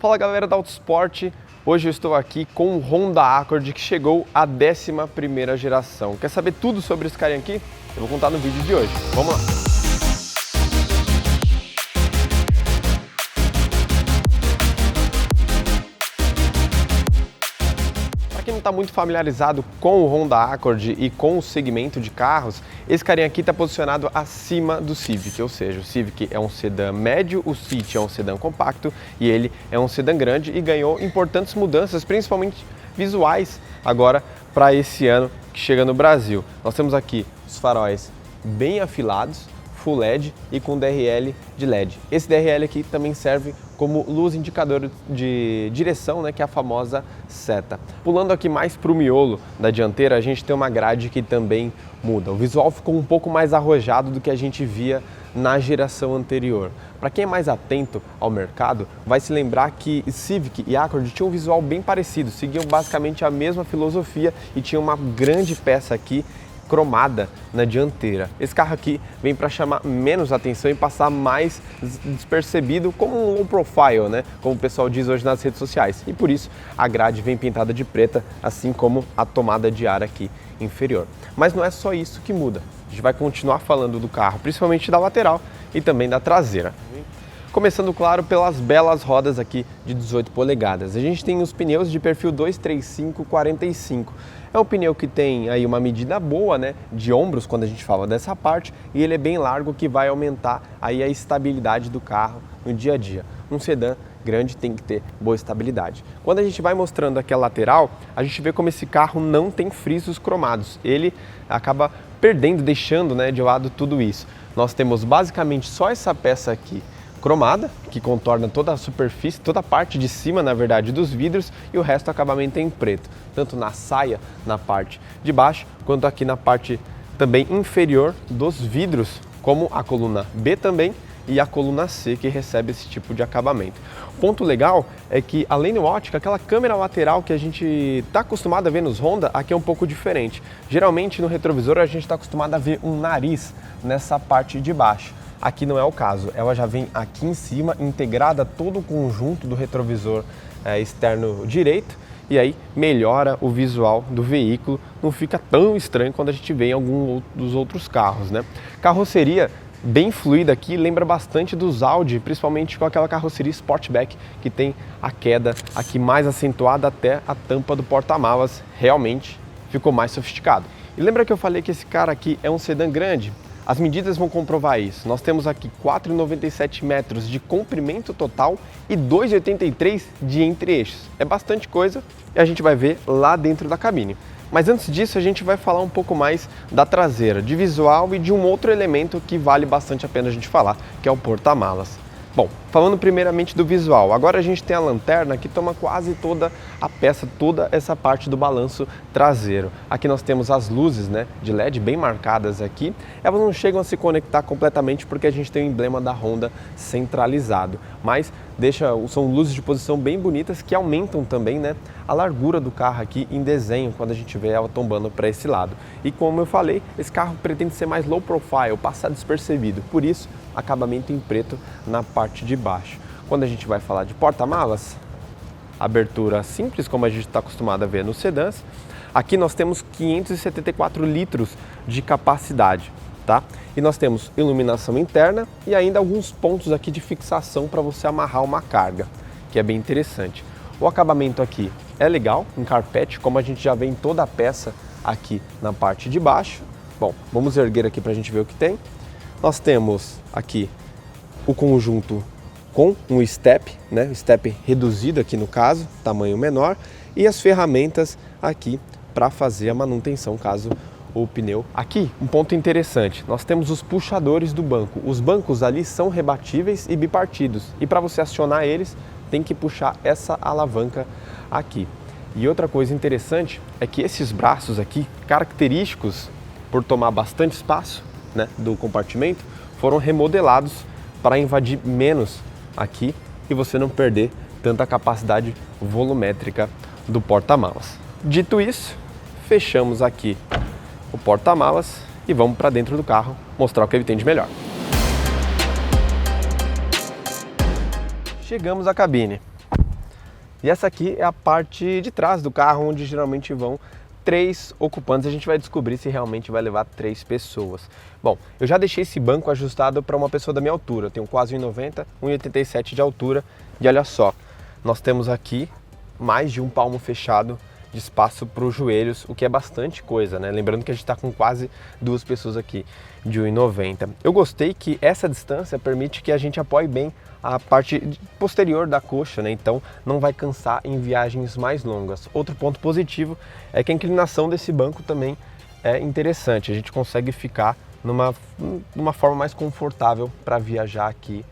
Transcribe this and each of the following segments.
Fala galera da Autosport, hoje eu estou aqui com o Honda Accord que chegou à 11ª geração. Quer saber tudo sobre esse carinha aqui? Eu vou contar no vídeo de hoje. Vamos lá! Para quem não está muito familiarizado com o Honda Accord e com o segmento de carros, esse carinha aqui está posicionado acima do Civic, ou seja, o Civic é um sedã médio, o City é um sedã compacto e ele é um sedã grande e ganhou importantes mudanças, principalmente visuais, agora para esse ano que chega no Brasil. Nós temos aqui os faróis bem afilados, Full LED e com DRL de LED. Esse DRL aqui também serve como luz indicador de direção, né, que é a famosa seta. Pulando aqui mais para o miolo da dianteira, a gente tem uma grade que também muda. O visual ficou um pouco mais arrojado do que a gente via na geração anterior. Para quem é mais atento ao mercado, vai se lembrar que Civic e Accord tinham um visual bem parecido, seguiam basicamente a mesma filosofia e tinha uma grande peça aqui cromada na dianteira. Esse carro aqui vem para chamar menos atenção e passar mais despercebido como um low profile, né? Como o pessoal diz hoje nas redes sociais. E por isso a grade vem pintada de preta, assim como a tomada de ar aqui inferior. Mas não é só isso que muda. A gente vai continuar falando do carro, principalmente da lateral e também da traseira. Começando, claro, pelas belas rodas aqui de 18 polegadas. A gente tem os pneus de perfil 235/45. É um pneu que tem aí uma medida boa, né, de ombros quando a gente fala dessa parte, e ele é bem largo, que vai aumentar aí a estabilidade do carro no dia a dia. Um sedã grande tem que ter boa estabilidade. Quando a gente vai mostrando aqui a lateral, a gente vê como esse carro não tem frisos cromados. Ele acaba perdendo, deixando, né, de lado tudo isso. Nós temos basicamente só essa peça aqui cromada, que contorna toda a superfície, toda a parte de cima, na verdade, dos vidros, e o resto do acabamento é em preto, tanto na saia, na parte de baixo, quanto aqui na parte também inferior dos vidros, como a coluna B também e a coluna C, que recebe esse tipo de acabamento. O ponto legal é que a lane ótica, aquela câmera lateral que a gente está acostumado a ver nos Honda, aqui é um pouco diferente. Geralmente no retrovisor a gente está acostumado a ver um nariz nessa parte de baixo. Aqui não é o caso, ela já vem aqui em cima, integrada todo o conjunto do retrovisor externo direito, e aí melhora o visual do veículo, não fica tão estranho quando a gente vê em algum dos outros carros, né? Carroceria bem fluida aqui, lembra bastante dos Audi, principalmente com aquela carroceria Sportback, que tem a queda aqui mais acentuada até a tampa do porta-malas, realmente ficou mais sofisticado. E lembra que eu falei que esse cara aqui é um sedã grande? As medidas vão comprovar isso. Nós temos aqui 4,97 metros de comprimento total e 2,83 de entre-eixos. É bastante coisa e a gente vai ver lá dentro da cabine. Mas antes disso, a gente vai falar um pouco mais da traseira, de visual e de um outro elemento que vale bastante a pena a gente falar, que é o porta-malas. Bom, falando primeiramente do visual, agora a gente tem a lanterna que toma quase toda a peça, toda essa parte do balanço traseiro. Aqui nós temos as luzes, né, de LED bem marcadas aqui. Elas não chegam a se conectar completamente porque a gente tem o emblema da Honda centralizado, mas são luzes de posição bem bonitas que aumentam também, né, a largura do carro aqui em desenho quando a gente vê ela tombando para esse lado. E como eu falei, esse carro pretende ser mais low profile, passar despercebido, por isso acabamento em preto na parte de baixo. Quando a gente vai falar de porta-malas, abertura simples, como a gente está acostumado a ver nos sedãs. Aqui nós temos 574 litros de capacidade, tá? E nós temos iluminação interna e ainda alguns pontos aqui de fixação para você amarrar uma carga, que é bem interessante. O acabamento aqui é legal, em carpete, como a gente já vê em toda a peça aqui na parte de baixo. Bom, vamos erguer aqui para a gente ver o que tem. Nós temos aqui o conjunto com um step, né? Step reduzido aqui no caso, tamanho menor, e as ferramentas aqui para fazer a manutenção caso o pneu. Aqui, um ponto interessante, nós temos os puxadores do banco. Os bancos ali são rebatíveis e bipartidos, e para você acionar eles, tem que puxar essa alavanca aqui. E outra coisa interessante é que esses braços aqui, característicos por tomar bastante espaço, né, do compartimento, foram remodelados para invadir menos aqui e você não perder tanta capacidade volumétrica do porta-malas. Dito isso, fechamos aqui o porta-malas e vamos para dentro do carro mostrar o que ele tem de melhor. Chegamos à cabine. E essa aqui é a parte de trás do carro, onde geralmente vão 3 ocupantes. A gente vai descobrir se realmente vai levar 3 pessoas. Bom, eu já deixei esse banco ajustado para uma pessoa da minha altura. Eu tenho quase 1,90, 1,87 de altura. E olha só, nós temos aqui mais de um palmo fechado de espaço para os joelhos, o que é bastante coisa, né? Lembrando que a gente está com quase 2 pessoas aqui de 1,90. Eu gostei que essa distância permite que a gente apoie bem a parte posterior da coxa, né? Então não vai cansar em viagens mais longas. Outro ponto positivo é que a inclinação desse banco também é interessante. A gente consegue ficar numa forma mais confortável para viajar aqui,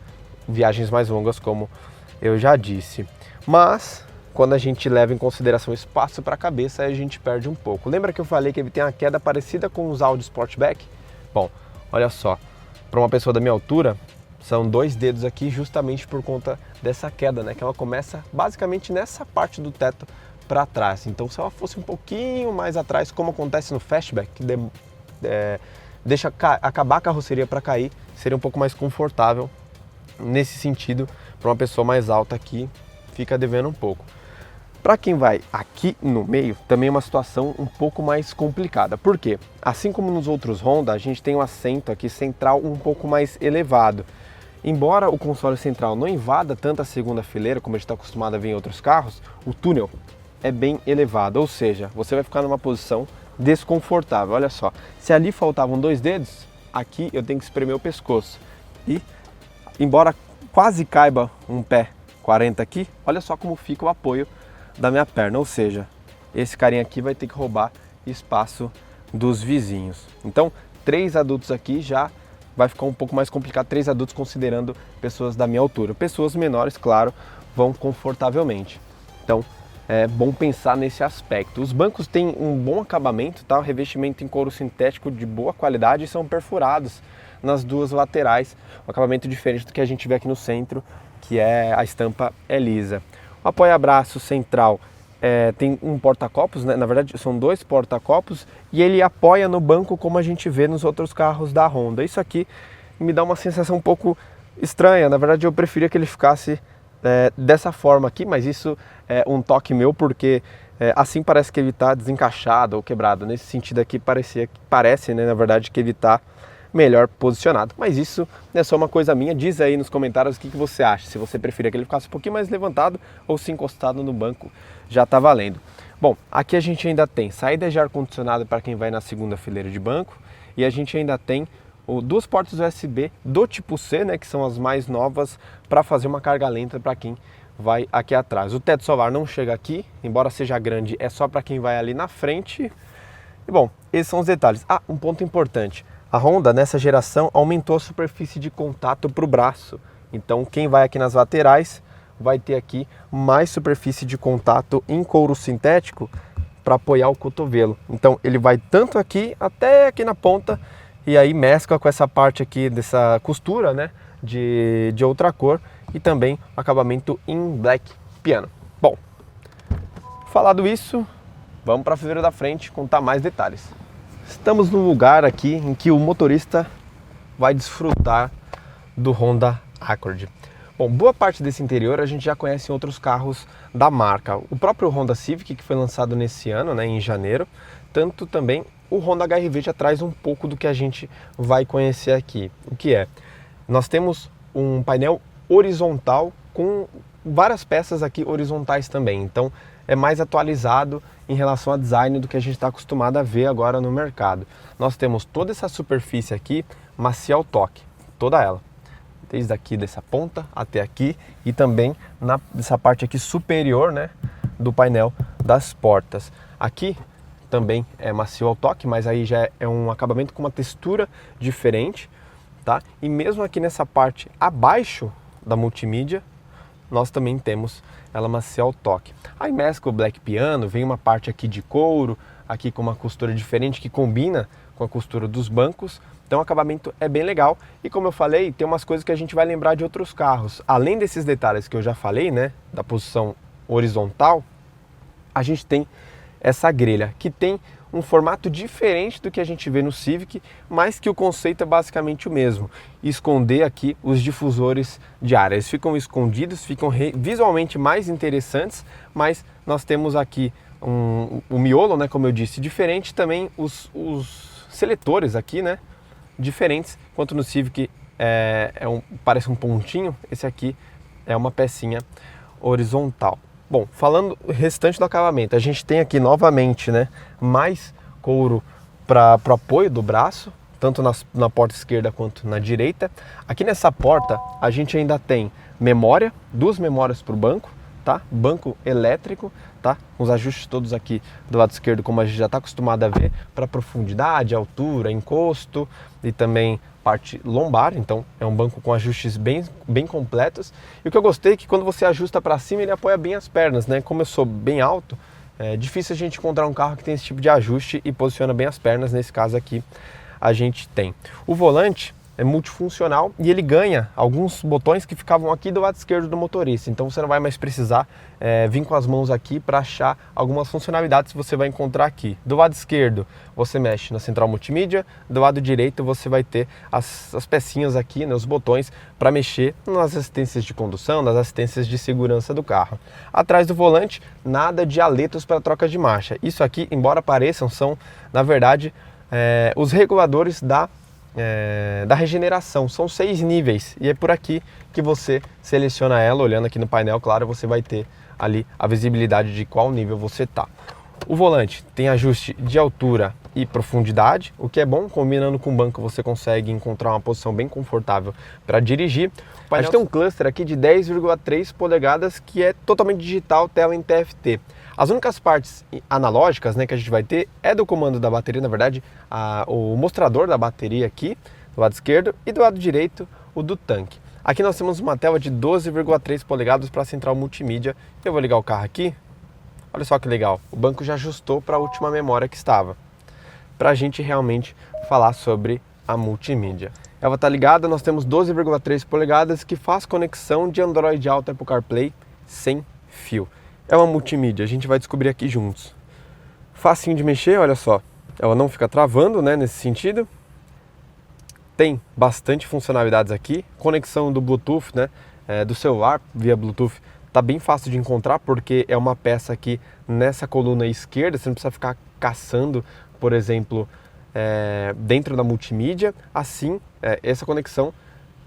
viagens mais longas, como eu já disse. Mas quando a gente leva em consideração espaço para a cabeça, aí a gente perde um pouco. Lembra que eu falei que ele tem uma queda parecida com os Audi Sportback? Bom, olha só, para uma pessoa da minha altura, são 2 dedos aqui justamente por conta dessa queda, né? Que ela começa basicamente nessa parte do teto para trás. Então, se ela fosse um pouquinho mais atrás, como acontece no Fastback, que deixa acabar a carroceria para cair, seria um pouco mais confortável. Nesse sentido, para uma pessoa mais alta aqui, fica devendo um pouco. Para quem vai aqui no meio, também é uma situação um pouco mais complicada. Por quê? Assim como nos outros Honda, a gente tem um assento aqui central um pouco mais elevado. Embora o console central não invada tanto a segunda fileira, como a gente está acostumado a ver em outros carros, o túnel é bem elevado, ou seja, você vai ficar numa posição desconfortável. Olha só, se ali faltavam 2 dedos, aqui eu tenho que espremer o pescoço. E, embora quase caiba um pé 40 aqui, olha só como fica o apoio da minha perna, ou seja, esse carinha aqui vai ter que roubar espaço dos vizinhos. Então, 3 adultos aqui já vai ficar um pouco mais complicado, 3 adultos considerando pessoas da minha altura. Pessoas menores, claro, vão confortavelmente. Então, é bom pensar nesse aspecto. Os bancos têm um bom acabamento, tá? O revestimento em couro sintético de boa qualidade e são perfurados nas 2 laterais. Um acabamento diferente do que a gente vê aqui no centro, que é a estampa é lisa. O apoia-braço central tem um porta-copos, né? Na verdade são 2 porta-copos, e ele apoia no banco como a gente vê nos outros carros da Honda. Isso aqui me dá uma sensação um pouco estranha. Na verdade eu preferia que ele ficasse dessa forma aqui, mas isso é um toque meu, porque assim parece que ele está desencaixado ou quebrado. Nesse sentido aqui parece, né, na verdade, que ele está melhor posicionado. Mas isso é só uma coisa minha. Diz aí nos comentários o que você acha. Se você preferia que ele ficasse um pouquinho mais levantado ou se encostado no banco, já está valendo. Bom, aqui a gente ainda tem saída de ar-condicionado para quem vai na segunda fileira de banco, e a gente ainda tem 2 portas USB do tipo C, né, que são as mais novas, para fazer uma carga lenta para quem vai aqui atrás. O teto solar não chega aqui, embora seja grande, é só para quem vai ali na frente. E bom, esses são os detalhes. Ah, um ponto importante. A Honda, nessa geração, aumentou a superfície de contato para o braço. Então, quem vai aqui nas laterais vai ter aqui mais superfície de contato em couro sintético para apoiar o cotovelo. Então, ele vai tanto aqui até aqui na ponta, e aí mescla com essa parte aqui dessa costura, né, de outra cor, e também acabamento em black piano. Bom, falado isso, vamos para a fileira da frente contar mais detalhes. Estamos num lugar aqui em que o motorista vai desfrutar do Honda Accord. Bom, boa parte desse interior a gente já conhece em outros carros da marca. O próprio Honda Civic, que foi lançado nesse ano, né, em janeiro, tanto também o Honda HR-V já traz um pouco do que a gente vai conhecer aqui. O que é? Nós temos um painel horizontal com várias peças aqui horizontais também. Então, é mais atualizado em relação a design do que a gente está acostumado a ver agora no mercado. Nós temos toda essa superfície aqui macia ao toque, toda ela, desde aqui dessa ponta até aqui, e também nessa parte aqui superior, né, do painel das portas. Aqui também é macio ao toque, mas aí já é um acabamento com uma textura diferente, tá? E mesmo aqui nessa parte abaixo da multimídia, nós também temos ela macia ao toque. Aí mescla o black piano, vem uma parte aqui de couro, aqui com uma costura diferente que combina com a costura dos bancos. Então o acabamento é bem legal, e como eu falei, tem umas coisas que a gente vai lembrar de outros carros. Além desses detalhes que eu já falei, né, da posição horizontal, a gente tem essa grelha, que tem um formato diferente do que a gente vê no Civic, mas que o conceito é basicamente o mesmo. Esconder aqui os difusores de ar. Eles ficam escondidos, ficam visualmente mais interessantes, mas nós temos aqui o miolo, né, como eu disse, diferente, também os seletores aqui, né, diferentes, enquanto no Civic parece um pontinho, esse aqui é uma pecinha horizontal. Bom, falando o restante do acabamento, a gente tem aqui novamente, né, mais couro para o apoio do braço, tanto na porta esquerda quanto na direita. Aqui nessa porta a gente ainda tem memória, 2 memórias para o banco, tá? Banco elétrico, tá? Os ajustes todos aqui do lado esquerdo, como a gente já está acostumado a ver, para profundidade, altura, encosto e também parte lombar. Então é um banco com ajustes bem completos. E o que eu gostei é que quando você ajusta para cima, ele apoia bem as pernas, né? Como eu sou bem alto, é difícil a gente encontrar um carro que tem esse tipo de ajuste e posiciona bem as pernas. Nesse caso aqui a gente tem. O volante é multifuncional e ele ganha alguns botões que ficavam aqui do lado esquerdo do motorista. Então você não vai mais precisar vir com as mãos aqui para achar algumas funcionalidades que você vai encontrar aqui. Do lado esquerdo você mexe na central multimídia, do lado direito você vai ter as pecinhas aqui, né, os botões para mexer nas assistências de condução, nas assistências de segurança do carro. Atrás do volante, nada de aletos para troca de marcha. Isso aqui, embora pareçam, são na verdade os reguladores da regeneração. São 6 níveis e é por aqui que você seleciona ela. Olhando aqui no painel, claro, você vai ter ali a visibilidade de qual nível você está. O volante tem ajuste de altura e profundidade, o que é bom. Combinando com o banco você consegue encontrar uma posição bem confortável para dirigir. A gente tem um cluster aqui de 10,3 polegadas que é totalmente digital, tela em TFT. As únicas partes analógicas, né, que a gente vai ter é do comando da bateria, na verdade, o mostrador da bateria aqui, do lado esquerdo, e do lado direito, o do tanque. Aqui nós temos uma tela de 12,3 polegadas para a central multimídia. Eu vou ligar o carro aqui. Olha só que legal, o banco já ajustou para a última memória que estava, para a gente realmente falar sobre a multimídia. Ela está ligada, nós temos 12,3 polegadas que faz conexão de Android Auto Apple CarPlay sem fio. É uma multimídia, a gente vai descobrir aqui juntos. Facinho de mexer, olha só. Ela não fica travando, né, nesse sentido. Tem bastante funcionalidades aqui. Conexão do Bluetooth, né, do celular via Bluetooth, tá bem fácil de encontrar porque é uma peça aqui nessa coluna esquerda. Você não precisa ficar caçando, por exemplo, dentro da multimídia. Assim, essa conexão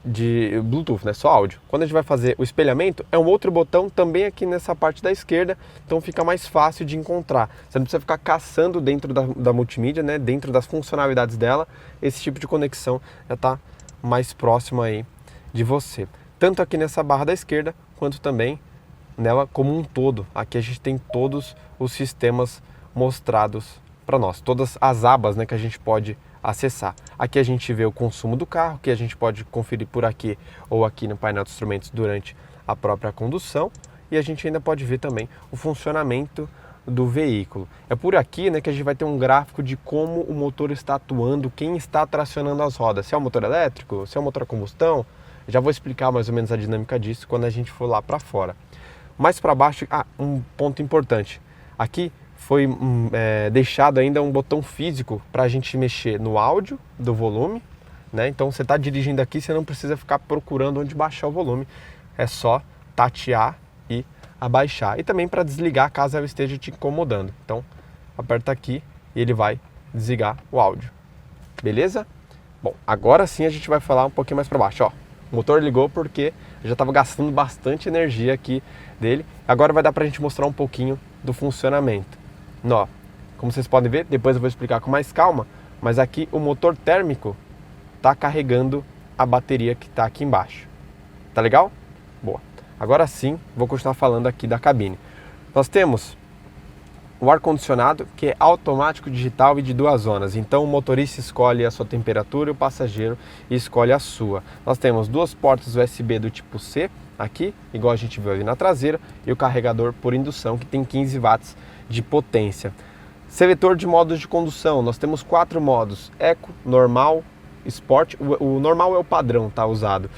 de Bluetooth, né, só áudio. Quando a gente vai fazer o espelhamento, é um outro botão também aqui nessa parte da esquerda, então fica mais fácil de encontrar. Você não precisa ficar caçando dentro da multimídia, né, dentro das funcionalidades dela. Esse tipo de conexão já está mais próximo aí de você. Tanto aqui nessa barra da esquerda, quanto também nela como um todo. Aqui a gente tem todos os sistemas mostrados para nós, todas as abas, né, que a gente pode acessar. Aqui a gente vê o consumo do carro, que a gente pode conferir por aqui ou aqui no painel de instrumentos durante a própria condução, e a gente ainda pode ver também o funcionamento do veículo. É por aqui, né, que a gente vai ter um gráfico de como o motor está atuando, quem está tracionando as rodas, se é um motor elétrico, se é um motor a combustão. Já vou explicar mais ou menos a dinâmica disso quando a gente for lá para fora. Mais para baixo, um ponto importante. Aqui foi deixado ainda um botão físico para a gente mexer no áudio do volume, né? Então você está dirigindo aqui, você não precisa ficar procurando onde baixar o volume, é só tatear e abaixar. E também para desligar caso ela esteja te incomodando. Então aperta aqui e ele vai desligar o áudio. Beleza? Bom, agora sim a gente vai falar um pouquinho mais para baixo. Ó, o motor ligou porque eu já estava gastando bastante energia aqui dele. Agora vai dar para a gente mostrar um pouquinho do funcionamento. Ó, como vocês podem ver, depois eu vou explicar com mais calma, mas aqui o motor térmico está carregando a bateria que está aqui embaixo. Tá legal? Boa. Agora sim, vou continuar falando aqui da cabine. Nós temos o ar-condicionado, que é automático, digital e de 2 zonas. Então o motorista escolhe a sua temperatura e o passageiro escolhe a sua. Nós temos 2 portas USB do tipo C aqui, igual a gente viu ali na traseira, e o carregador por indução, que tem 15 watts de potência. Seletor de modos de condução, nós temos 4 modos: Eco, Normal, Sport. O normal é o padrão, tá, usado.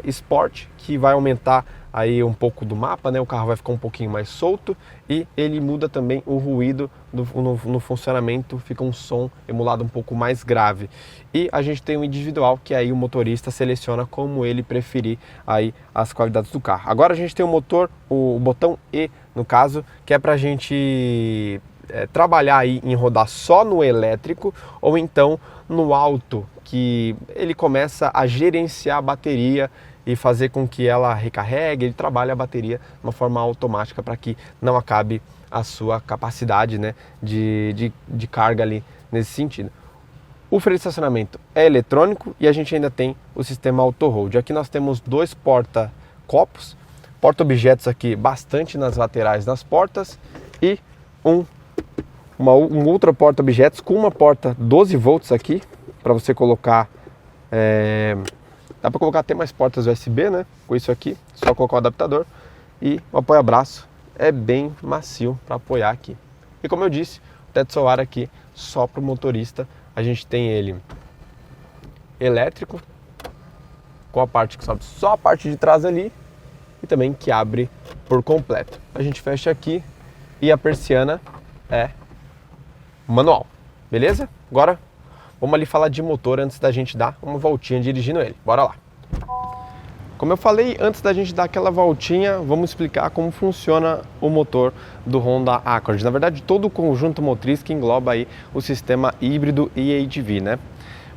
Sport, que vai aumentar aí um pouco do mapa, né? O carro vai ficar um pouquinho mais solto e ele muda também o ruído no funcionamento, fica um som emulado um pouco mais grave. E a gente tem o individual, que aí o motorista seleciona como ele preferir aí as qualidades do carro. Agora a gente tem o botão E, no caso, que é para a gente trabalhar aí em rodar só no elétrico ou então no alto, que ele começa a gerenciar a bateria e fazer com que ela recarregue, ele trabalha a bateria de uma forma automática para que não acabe a sua capacidade, né, de carga ali nesse sentido. O freio de estacionamento é eletrônico e a gente ainda tem o sistema auto-hold. Aqui nós temos 2 porta-copos, porta-objetos aqui bastante nas laterais das portas e um outro porta-objetos com uma porta 12 volts aqui para você colocar. Dá para colocar até mais portas USB, né? Com isso aqui, só colocar o adaptador. E o apoia-braço é bem macio para apoiar aqui. E como eu disse, o teto solar aqui só para o motorista. A gente tem ele elétrico, com a parte que sobe só a parte de trás ali e também que abre por completo. A gente fecha aqui e a persiana é manual, beleza? Agora vamos ali falar de motor antes da gente dar uma voltinha dirigindo ele. Bora lá! Como eu falei, antes da gente dar aquela voltinha, vamos explicar como funciona o motor do Honda Accord. Na verdade, todo o conjunto motriz que engloba aí o sistema híbrido e HV, né?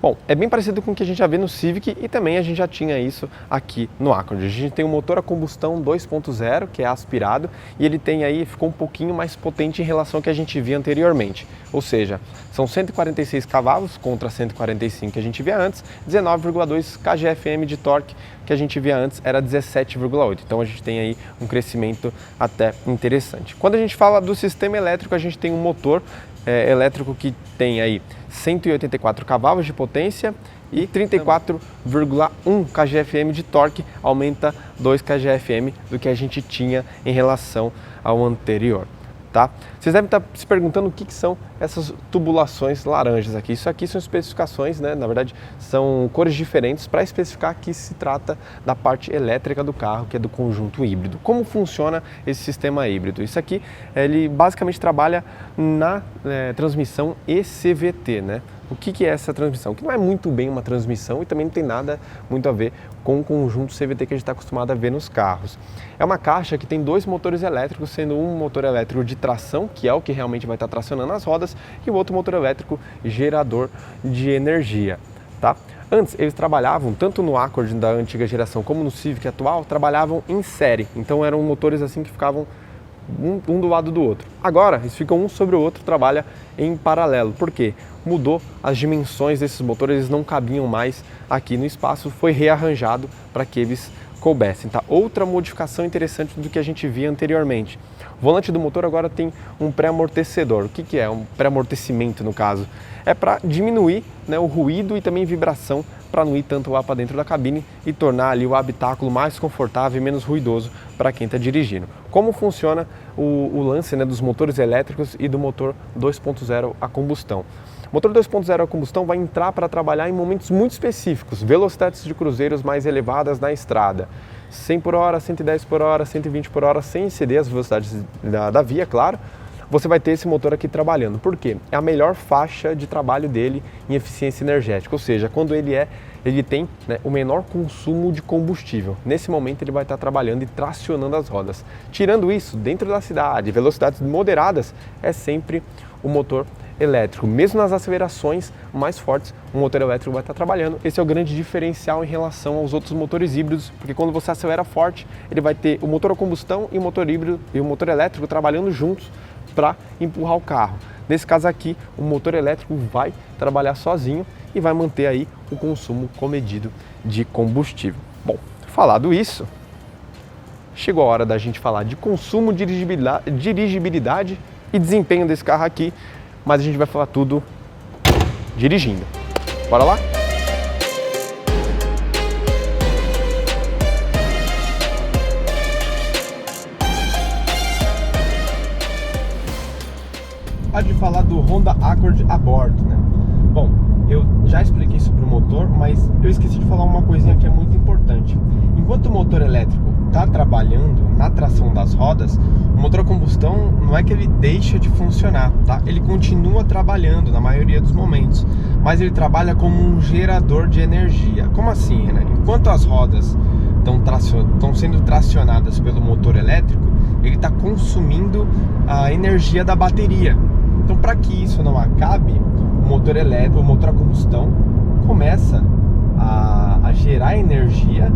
Bom, é bem parecido com o que a gente já vê no Civic e também a gente já tinha isso aqui no Accord. A gente tem um motor a combustão 2.0, que é aspirado, e ele ficou um pouquinho mais potente em relação ao que a gente via anteriormente. Ou seja, são 146 cavalos contra 145 que a gente via antes, 19,2 kgfm de torque, que a gente via antes era 17,8. Então a gente tem aí um crescimento até interessante. Quando a gente fala do sistema elétrico, a gente tem um motor elétrico que tem aí 184 cavalos de potência e 34,1 kgfm de torque, aumenta 2 kgfm do que a gente tinha em relação ao anterior. Tá? Vocês devem estar se perguntando o que são essas tubulações laranjas aqui. Isso aqui são especificações, né? Na verdade são cores diferentes para especificar que se trata da parte elétrica do carro, que é do conjunto híbrido. Como funciona esse sistema híbrido? Isso aqui, ele basicamente trabalha na transmissão ECVT, né? O que é essa transmissão? Que não é muito bem uma transmissão e também não tem nada muito a ver com o conjunto CVT que a gente está acostumado a ver nos carros. É uma caixa que tem 2 motores elétricos, sendo um motor elétrico de tração, que é o que realmente vai estar tracionando as rodas, e o outro motor elétrico gerador de energia. Tá? Antes eles trabalhavam, tanto no Accord da antiga geração como no Civic atual, trabalhavam em série. Então eram motores assim que ficavam um do lado do outro. Agora eles ficam um sobre o outro, trabalha em paralelo. Por quê? Mudou as dimensões desses motores, eles não cabiam mais aqui no espaço, foi rearranjado para que eles coubessem. Tá? Outra modificação interessante do que a gente via anteriormente. O volante do motor agora tem um pré-amortecedor. O que é? Um pré-amortecimento no caso. É para diminuir, né, o ruído e também vibração, para não ir tanto lá para dentro da cabine e tornar ali o habitáculo mais confortável e menos ruidoso para quem está dirigindo. Como funciona o lance, né, dos motores elétricos e do motor 2.0 a combustão? O motor 2.0 a combustão vai entrar para trabalhar em momentos muito específicos, velocidades de cruzeiros mais elevadas na estrada. 100 por hora, 110 por hora, 120 por hora, sem exceder as velocidades da via, claro. Você vai ter esse motor aqui trabalhando. Por quê? É a melhor faixa de trabalho dele em eficiência energética, ou seja, quando ele tem, né, o menor consumo de combustível. Nesse momento ele vai estar trabalhando e tracionando as rodas. Tirando isso, dentro da cidade, velocidades moderadas, é sempre o motor elétrico. Mesmo nas acelerações mais fortes, o motor elétrico vai estar trabalhando. Esse é o grande diferencial em relação aos outros motores híbridos, porque quando você acelera forte, ele vai ter o motor a combustão e o motor híbrido e o motor elétrico trabalhando juntos para empurrar o carro. Nesse caso aqui, o motor elétrico vai trabalhar sozinho e vai manter aí o consumo comedido de combustível. Bom, falado isso, chegou a hora da gente falar de consumo, dirigibilidade e desempenho desse carro aqui, mas a gente vai falar tudo dirigindo. Bora lá? De falar do Honda Accord a bordo, né? Bom, eu já expliquei sobre o motor, mas eu esqueci de falar uma coisinha que é muito importante. enquanto o motor elétrico está trabalhando na tração das rodas, o motor a combustão não é que ele deixa de funcionar, tá? Ele continua trabalhando na maioria dos momentos, mas ele trabalha como um gerador de energia. Como assim, Renan? Enquanto as rodas estão sendo tracionadas pelo motor elétrico, ele está consumindo a energia da bateria. Então, para que isso não acabe, o motor elétrico, o motor a combustão começa a gerar energia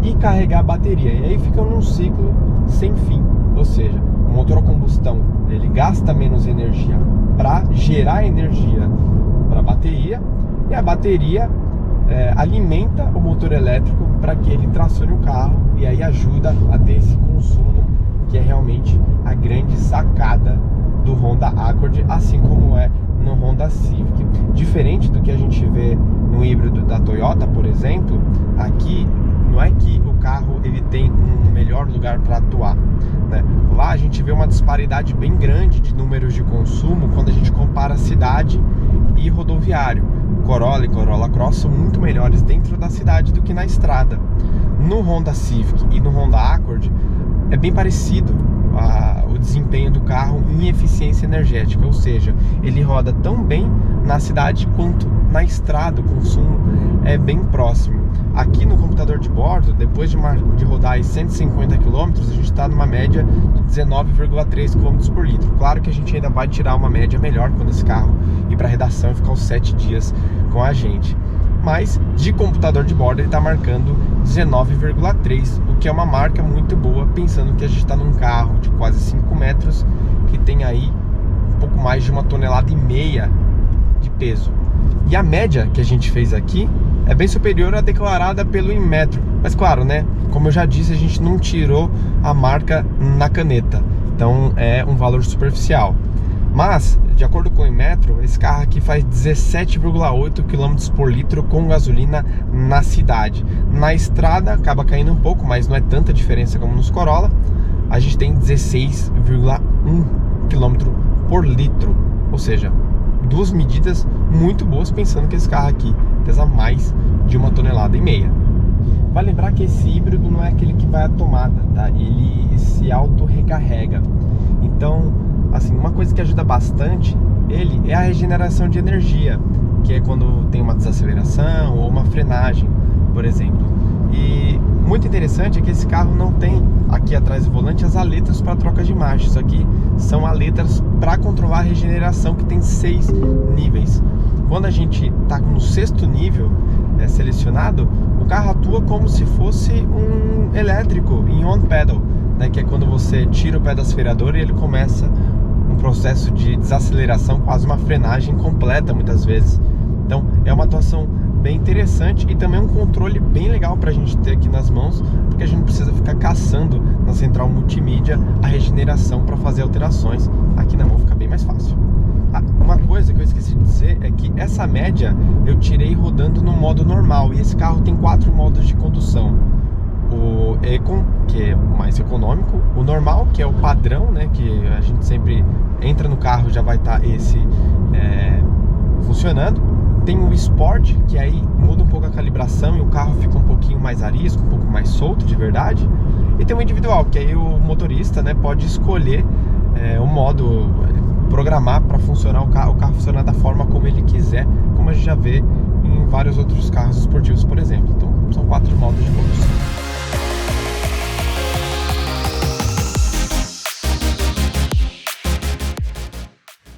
e carregar a bateria, e aí fica num ciclo sem fim. Ou seja, o motor a combustão ele gasta menos energia para gerar energia para a bateria, e a bateria alimenta o motor elétrico para que ele tracione o carro, e aí ajuda a ter esse consumo, que é realmente a grande sacada do Honda Accord, assim como é no Honda Civic. Diferente do que a gente vê no híbrido da Toyota, por exemplo, aqui não é que o carro ele tem um melhor lugar para atuar, né? Lá a gente vê uma disparidade bem grande de números de consumo quando a gente compara cidade e rodoviário. Corolla e Corolla Cross são muito melhores dentro da cidade do que na estrada. No Honda Civic e no Honda Accord é bem parecido o desempenho do carro em eficiência energética, ou seja, ele roda tão bem na cidade quanto na estrada, o consumo é bem próximo. Aqui no computador de bordo, depois de rodar aí 150 km, a gente está numa média de 19,3 km por litro. Claro que a gente ainda vai tirar uma média melhor quando esse carro ir para a redação e ficar os 7 dias com a gente. Mas de computador de bordo ele está marcando 19,3, o que é uma marca muito boa, pensando que a gente está num carro de quase 5 metros, que tem aí um pouco mais de 1,5 toneladas de peso. E a média que a gente fez aqui é bem superior à declarada pelo Inmetro. Mas claro, né? Como eu já disse, a gente não tirou a marca na caneta, então é um valor superficial. Mas, de acordo com o Inmetro, esse carro aqui faz 17,8 km por litro com gasolina na cidade. Na estrada acaba caindo um pouco, mas não é tanta diferença como nos Corolla. A gente tem 16,1 km por litro, ou seja, duas medidas muito boas, pensando que esse carro aqui pesa mais de 1,5 toneladas. Vale lembrar que esse híbrido não é aquele que vai à tomada, tá? Ele se auto-recarrega. Então, assim, uma coisa que ajuda bastante ele é a regeneração de energia, que é quando tem uma desaceleração ou uma frenagem, por exemplo. E muito interessante é que esse carro não tem aqui atrás do volante as aletas para troca de marcha. Isso aqui são aletas para controlar a regeneração, que tem 6 níveis. Quando a gente está no 6º nível selecionado, o carro atua como se fosse um elétrico em on pedal, né, que é quando você tira o pé do acelerador e ele começa um processo de desaceleração, quase uma frenagem completa muitas vezes. Então é uma atuação bem interessante e também um controle bem legal para a gente ter aqui nas mãos, porque a gente não precisa ficar caçando na central multimídia a regeneração para fazer alterações. Aqui na mão fica bem mais fácil. Uma coisa que eu esqueci de dizer é que essa média eu tirei rodando no modo normal, e esse carro tem 4 modos de condução. O Econ, que é o mais econômico, o normal, que é o padrão, né, que a gente sempre entra no carro e já vai estar funcionando. Tem o Sport, que aí muda um pouco a calibração e o carro fica um pouquinho mais arisco, um pouco mais solto de verdade. E tem o individual, que aí o motorista, né, pode escolher o modo, programar para funcionar o carro funcionar da forma como ele quiser, como a gente já vê em vários outros carros esportivos, por exemplo. Então são 4 modos de condução.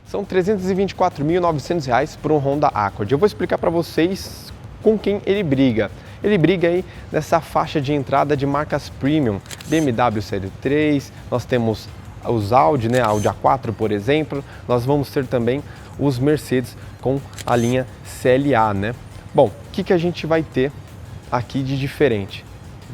São R$ 324.900 por um Honda Accord. Eu vou explicar para vocês com quem ele briga. Ele briga aí nessa faixa de entrada de marcas premium, BMW Série 3, nós temos os Audi, né, Audi A4, por exemplo. Nós vamos ter também os Mercedes com a linha CLA, né? Bom, o que a gente vai ter aqui de diferente?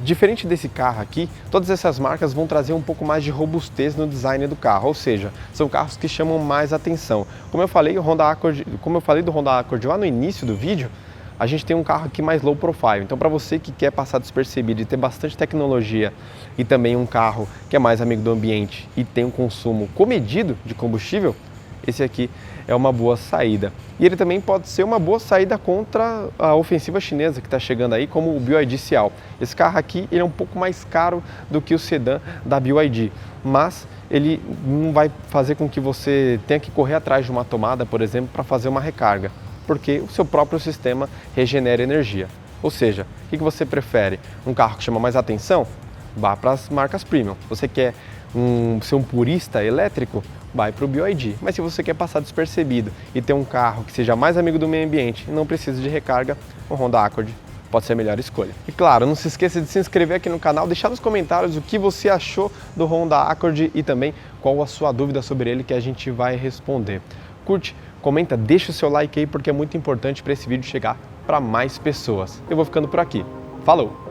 Diferente desse carro aqui, todas essas marcas vão trazer um pouco mais de robustez no design do carro, ou seja, são carros que chamam mais atenção. Como eu falei do Honda Accord lá no início do vídeo, a gente tem um carro aqui mais low profile. Então, para você que quer passar despercebido e ter bastante tecnologia, e também um carro que é mais amigo do ambiente e tem um consumo comedido de combustível, esse aqui é uma boa saída. E ele também pode ser uma boa saída contra a ofensiva chinesa que está chegando aí, como o BYD Seal. Esse carro aqui ele é um pouco mais caro do que o sedã da BYD, mas ele não vai fazer com que você tenha que correr atrás de uma tomada, por exemplo, para fazer uma recarga, porque o seu próprio sistema regenera energia. Ou seja, o que você prefere? Um carro que chama mais atenção? Vá para as marcas premium. Você quer ser um purista elétrico? Vai para o BYD. Mas se você quer passar despercebido e ter um carro que seja mais amigo do meio ambiente e não precisa de recarga, o Honda Accord pode ser a melhor escolha. E claro, não se esqueça de se inscrever aqui no canal, deixar nos comentários o que você achou do Honda Accord e também qual a sua dúvida sobre ele que a gente vai responder. Curte, comenta, deixa o seu like aí porque é muito importante para esse vídeo chegar para mais pessoas. Eu vou ficando por aqui. Falou!